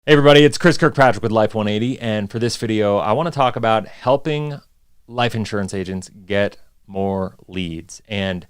Hey everybody, it's Chris Kirkpatrick with Life 180, and for this video, I want to talk about helping life insurance agents get more leads. And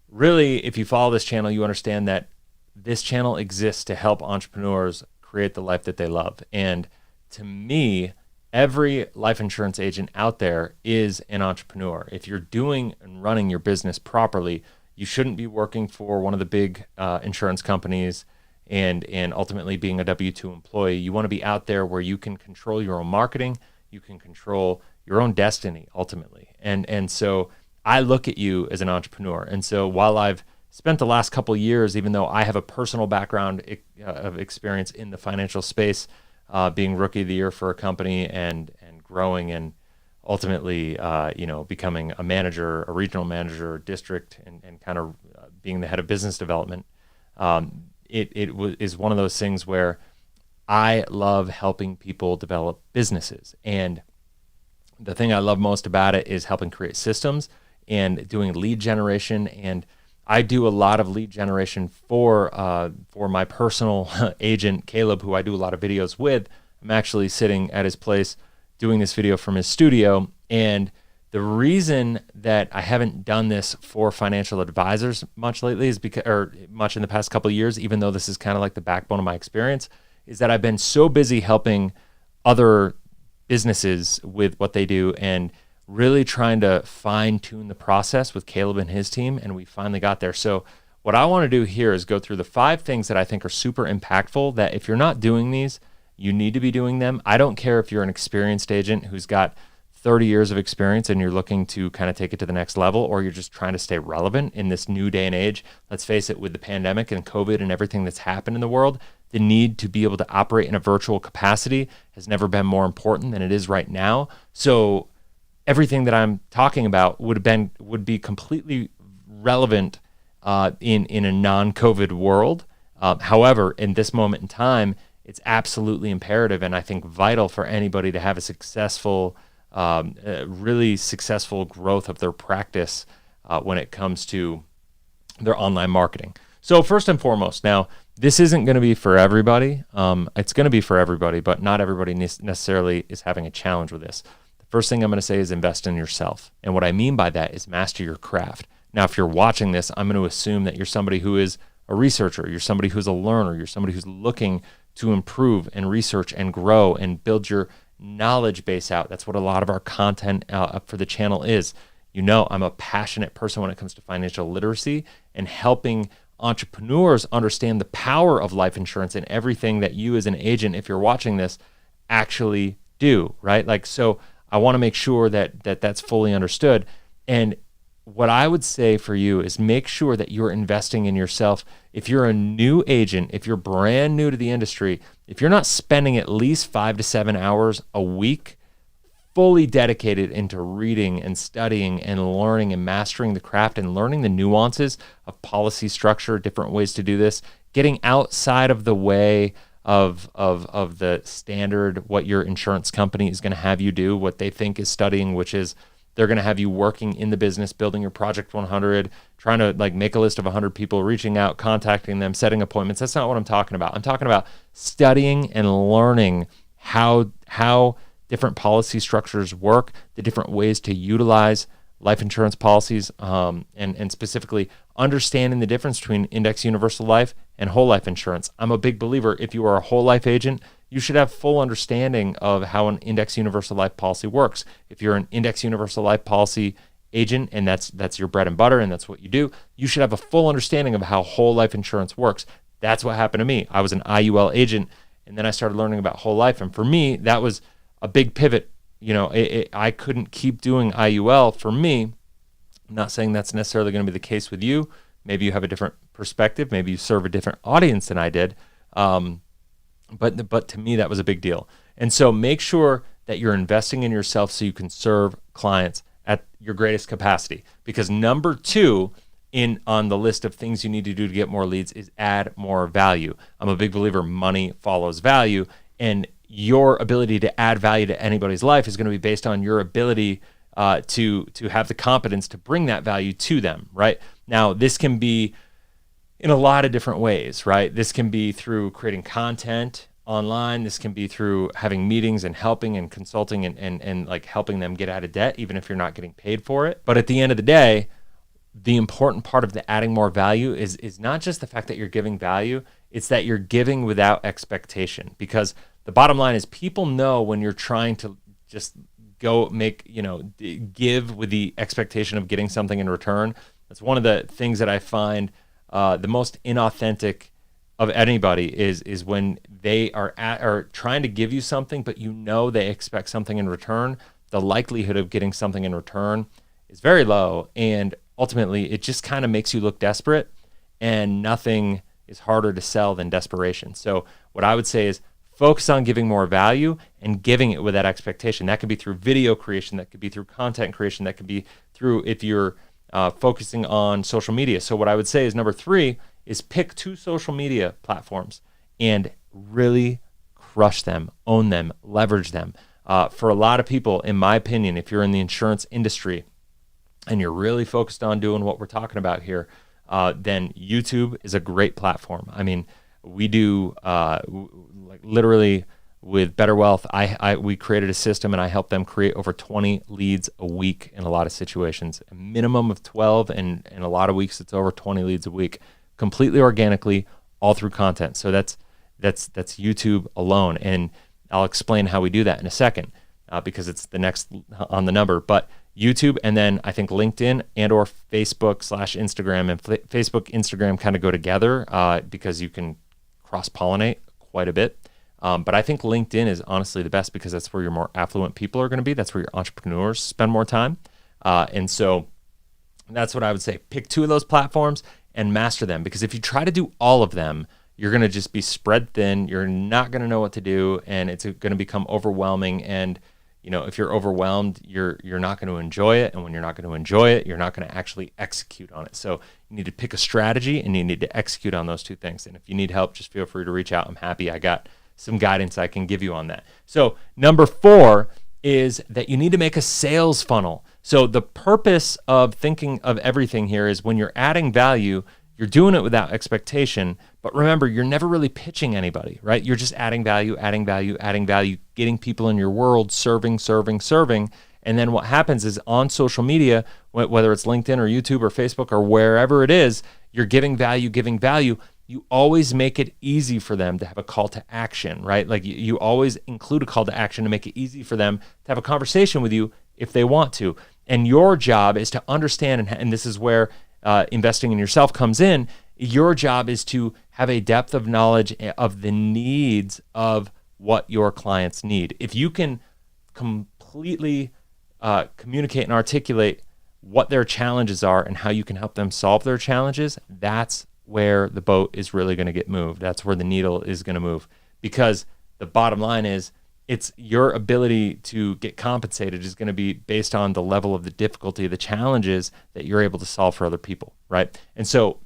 really, if you follow this channel, you understand that this channel exists to help entrepreneurs create the life that they love. And to me, every life insurance agent out there is an entrepreneur. If you're doing and running your business properly, you shouldn't be working for one of the big insurance companies and ultimately being a W-2 employee. You want to be out there where you can control your own marketing, you can control your own destiny ultimately. And so I look at you as an entrepreneur. And so while I've spent the last couple of years, even though I have a personal background of experience in the financial space, being rookie of the year for a company and growing and ultimately becoming a manager, a regional manager, district, and kind of being the head of business development, it is one of those things where I love helping people develop businesses. And the thing I love most about it is helping create systems and doing lead generation. And I do a lot of lead generation for my personal agent, Caleb, who I do a lot of videos with. I'm actually sitting at his place doing this video from his studio. And the reason that I haven't done this for financial advisors much lately is because, or much in the past couple of years, even though this is kind of like the backbone of my experience, is that I've been so busy helping other businesses with what they do and really trying to fine tune the process with Caleb and his team. And we finally got there. So what I want to do here is go through the 5 things that I think are super impactful, that if you're not doing these, you need to be doing them. I don't care if you're an experienced agent who's got 30 years of experience and you're looking to kind of take it to the next level, or you're just trying to stay relevant in this new day and age. Let's face it, with the pandemic and COVID and everything that's happened in the world, the need to be able to operate in a virtual capacity has never been more important than it is right now. So everything that I'm talking about would be completely relevant in a non-COVID world. However, in this moment in time, it's absolutely imperative and I think vital for anybody to have a successful really successful growth of their practice when it comes to their online marketing. So first and foremost, now this isn't going to be for everybody. It's going to be for everybody, but not everybody necessarily is having a challenge with this. The first thing I'm going to say is invest in yourself. And what I mean by that is master your craft. Now, if you're watching this, I'm going to assume that you're somebody who is a researcher, you're somebody who's a learner, you're somebody who's looking to improve and research and grow and build your knowledge base out. That's what a lot of our content up for the channel is. You know, I'm a passionate person when it comes to financial literacy and helping entrepreneurs understand the power of life insurance and everything that you as an agent, if you're watching this, actually do, right? Like, so I want to make sure that that's fully understood. And what I would say for you is make sure that you're investing in yourself. If you're a new agent, if you're brand new to the industry, if you're not spending at least 5 to 7 hours a week fully dedicated into reading and studying and learning and mastering the craft and learning the nuances of policy structure, different ways to do this, getting outside of the way of the standard, what your insurance company is going to have you do, what they think is studying, which is they're going to have you working in the business, building your Project 100, trying to like make a list of 100 people, reaching out, contacting them, setting appointments. That's not what I'm talking about. I'm talking about studying and learning how different policy structures work, the different ways to utilize life insurance policies, and specifically understanding the difference between index universal life and whole life insurance. I'm a big believer, if you are a whole life agent, you should have full understanding of how an index universal life policy works. If you're an index universal life policy agent and that's your bread and butter and that's what you do, you should have a full understanding of how whole life insurance works. That's what happened to me. I was an IUL agent and then I started learning about whole life. And for me, that was a big pivot. You know, I couldn't keep doing IUL. For me, I'm not saying that's necessarily going to be the case with you. Maybe you have a different perspective. Maybe you serve a different audience than I did. But to me, that was a big deal. And so make sure that you're investing in yourself so you can serve clients at your greatest capacity. Because number 2 on the list of things you need to do to get more leads is add more value. I'm a big believer money follows value, and your ability to add value to anybody's life is going to be based on your ability to have the competence to bring that value to them, right? Now, this can be in a lot of different ways, right? This can be through creating content online. This can be through having meetings and helping and consulting and like helping them get out of debt, even if you're not getting paid for it. But at the end of the day, the important part of the adding more value is not just the fact that you're giving value, it's that you're giving without expectation. Because the bottom line is people know when you're trying to just go make, give with the expectation of getting something in return. That's one of the things that I find the most inauthentic of anybody is when they are trying to give you something, but they expect something in return. The likelihood of getting something in return is very low, and ultimately it just kind of makes you look desperate, and nothing is harder to sell than desperation. So what I would say is focus on giving more value and giving it with that expectation. That could be through video creation, that could be through content creation, that could be through if you're focusing on social media. So what I would say is number 3 is pick 2 social media platforms and really crush them, own them, leverage them. For a lot of people, in my opinion, if you're in the insurance industry and you're really focused on doing what we're talking about here, then YouTube is a great platform. I mean, we do like literally with Better Wealth, we created a system and I helped them create over 20 leads a week in a lot of situations, a minimum of 12, and in a lot of weeks it's over 20 leads a week, completely organically, all through content. So that's YouTube alone, and I'll explain how we do that in a second because it's the next on the number. But YouTube, and then I think LinkedIn and or Facebook/Instagram, and Facebook, Instagram kind of go together because you can cross-pollinate quite a bit. But I think LinkedIn is honestly the best because that's where your more affluent people are going to be. That's where your entrepreneurs spend more time. And so that's what I would say. Pick 2 of those platforms and master them, because if you try to do all of them, you're going to just be spread thin. You're not going to know what to do, and it's going to become overwhelming. And if you're overwhelmed, you're not going to enjoy it. And when you're not going to enjoy it, you're not going to actually execute on it. So you need to pick a strategy and you need to execute on those 2 things. And if you need help, just feel free to reach out. I'm happy. I got some guidance I can give you on that. So number 4 is that you need to make a sales funnel. So the purpose of thinking of everything here is when you're adding value, you're doing it without expectation. But remember, you're never really pitching anybody, right? You're just adding value, getting people in your world, serving. And then what happens is on social media, whether it's LinkedIn or YouTube or Facebook or wherever it is, you're giving value. You always make it easy for them to have a call to action, right? Like you always include a call to action to make it easy for them to have a conversation with you if they want to. And your job is to understand, and this is where investing in yourself comes in. Your job is to have a depth of knowledge of the needs of what your clients need. If you can completely communicate and articulate what their challenges are and how you can help them solve their challenges, that's where the boat is really going to get moved. That's where the needle is going to move, because the bottom line is it's your ability to get compensated is going to be based on the level of the difficulty, the challenges that you're able to solve for other people, right? And so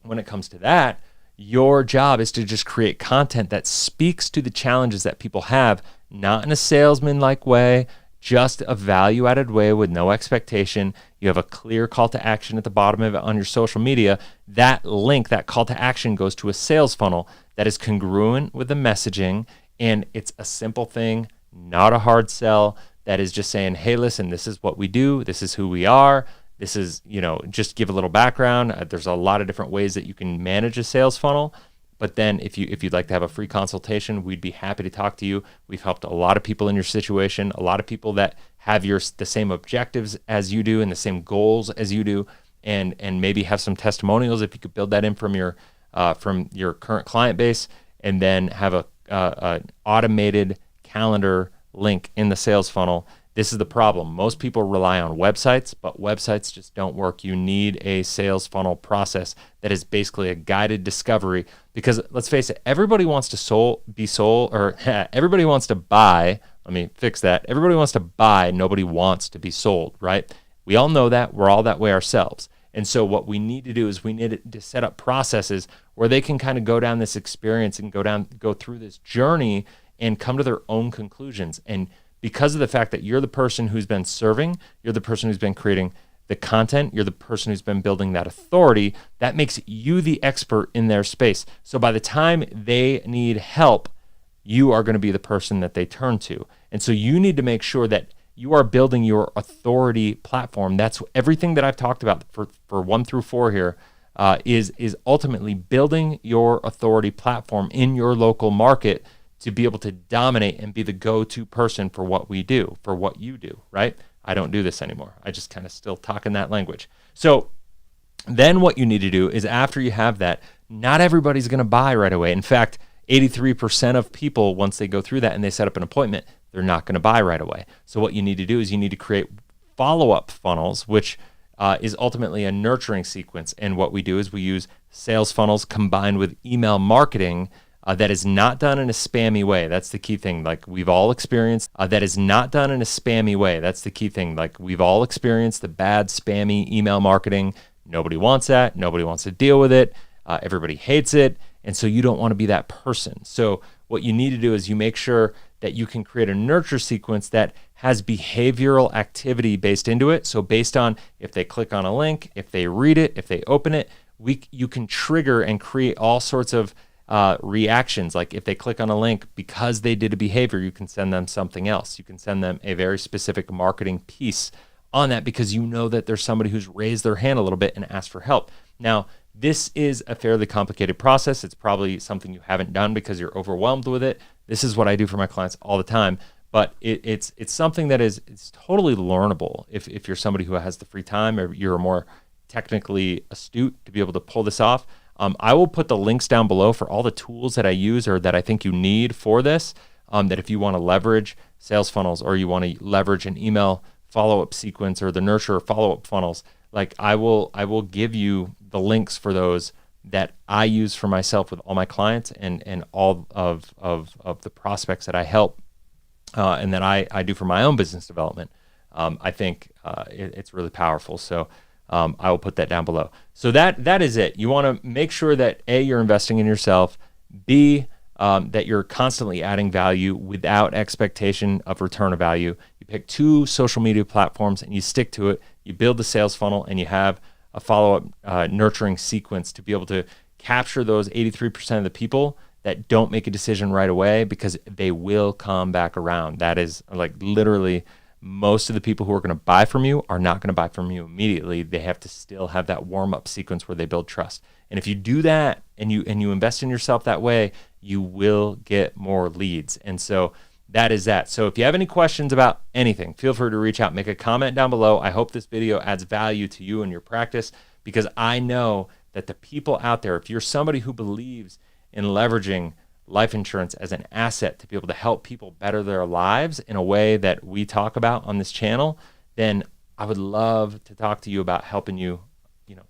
when it comes to that, your job is to just create content that speaks to the challenges that people have, not in a salesman-like way, just a value-added way with no expectation. You have a clear call to action at the bottom of it on your social media. That link, that call to action goes to a sales funnel that is congruent with the messaging, and it's a simple thing, not a hard sell, that is just saying, hey, listen, this is what we do, this is who we are, this is, just give a little background. There's a lot of different ways that you can manage a sales funnel. But then if you'd like to have a free consultation, we'd be happy to talk to you. We've helped a lot of people in your situation, a lot of people that have the same objectives as you do and the same goals as you do, and maybe have some testimonials if you could build that in from your current client base, and then have an automated calendar link in the sales funnel. This is the problem. Most people rely on websites, but websites just don't work. You need a sales funnel process that is basically a guided discovery, because let's face it, everybody wants to everybody wants to buy. Let me fix that. Everybody wants to buy. Nobody wants to be sold, right? We all know that. We're all that way ourselves. And so what we need to do is we need to set up processes where they can kind of go down this experience and go through this journey and come to their own conclusions. And because of the fact that you're the person who's been serving, you're the person who's been creating the content, you're the person who's been building that authority, that makes you the expert in their space. So by the time they need help, you are going to be the person that they turn to. And so you need to make sure that you are building your authority platform. That's everything that I've talked about for 1 through 4 here, is ultimately building your authority platform in your local market to be able to dominate and be the go-to person for what we do, for what you do, right? I don't do this anymore. I just kind of still talk in that language. So then what you need to do is, after you have that, not everybody's going to buy right away. In fact, 83% of people, once they go through that and they set up an appointment, they're not going to buy right away. So what you need to do is you need to create follow-up funnels, which is ultimately a nurturing sequence. And what we do is we use sales funnels combined with email marketing that is not done in a spammy way. That's the key thing. Like we've all experienced, that is not done in a spammy way. That's the key thing. Like we've all experienced the bad spammy email marketing. Nobody wants that. Nobody wants to deal with it. Everybody hates it. And so you don't want to be that person. So what you need to do is you make sure that you can create a nurture sequence that has behavioral activity based into it. So based on if they click on a link, if they read it, if they open it, you can trigger and create all sorts of reactions. Like if they click on a link, because they did a behavior, you can send them something else. You can send them a very specific marketing piece on that, because you know that there's somebody who's raised their hand a little bit and asked for help. Now, this is a fairly complicated process. It's probably something you haven't done because you're overwhelmed with it. This is what I do for my clients all the time, but it's something that it's totally learnable if you're somebody who has the free time, or you're more technically astute to be able to pull this off. I will put the links down below for all the tools that I use or that I think you need for this, that if you want to leverage sales funnels, or you want to leverage an email follow-up sequence, or the nurture follow-up funnels, like I will give you the links for those that I use for myself with all my clients and all of the prospects that I help and that I do for my own business development. I think it's really powerful. So I will put that down below. So that is it. You want to make sure that A, you're investing in yourself, B, that you're constantly adding value without expectation of return of value. You pick 2 social media platforms and you stick to it. You build the sales funnel and you have a follow-up nurturing sequence to be able to capture those 83% of the people that don't make a decision right away, because they will come back around. That is like literally most of the people who are going to buy from you are not going to buy from you immediately. They have to still have that warm-up sequence where they build trust. And if you do that and you invest in yourself that way, you will get more leads. And so that is that. So if you have any questions about anything, feel free to reach out, make a comment down below. I hope this video adds value to you and your practice, because I know that the people out there, if you're somebody who believes in leveraging life insurance as an asset to be able to help people better their lives in a way that we talk about on this channel, then I would love to talk to you about helping you,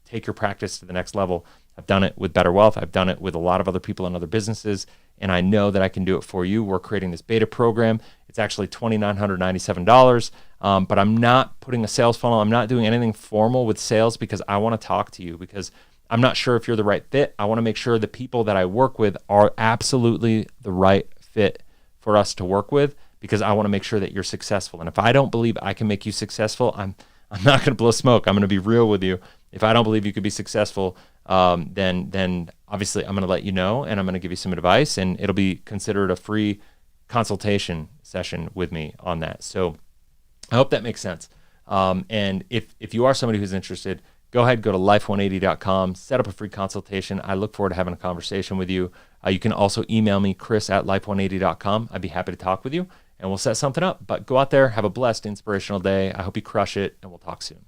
take your practice to the next level. I've done it with Better Wealth. I've done it with a lot of other people in other businesses, and I know that I can do it for you. We're creating this beta program. It's actually $2,997, but I'm not putting a sales funnel. I'm not doing anything formal with sales, because I want to talk to you, because I'm not sure if you're the right fit. I want to make sure the people that I work with are absolutely the right fit for us to work with, because I want to make sure that you're successful. And if I don't believe I can make you successful, I'm not going to blow smoke. I'm going to be real with you. If I don't believe you could be successful, then obviously I'm going to let you know, and I'm going to give you some advice, and it'll be considered a free consultation session with me on that. So I hope that makes sense. And if you are somebody who's interested, go ahead, go to life180.com, set up a free consultation. I look forward to having a conversation with you. You can also email me, chris@life180.com. I'd be happy to talk with you, and we'll set something up. But go out there, have a blessed, inspirational day. I hope you crush it, and we'll talk soon.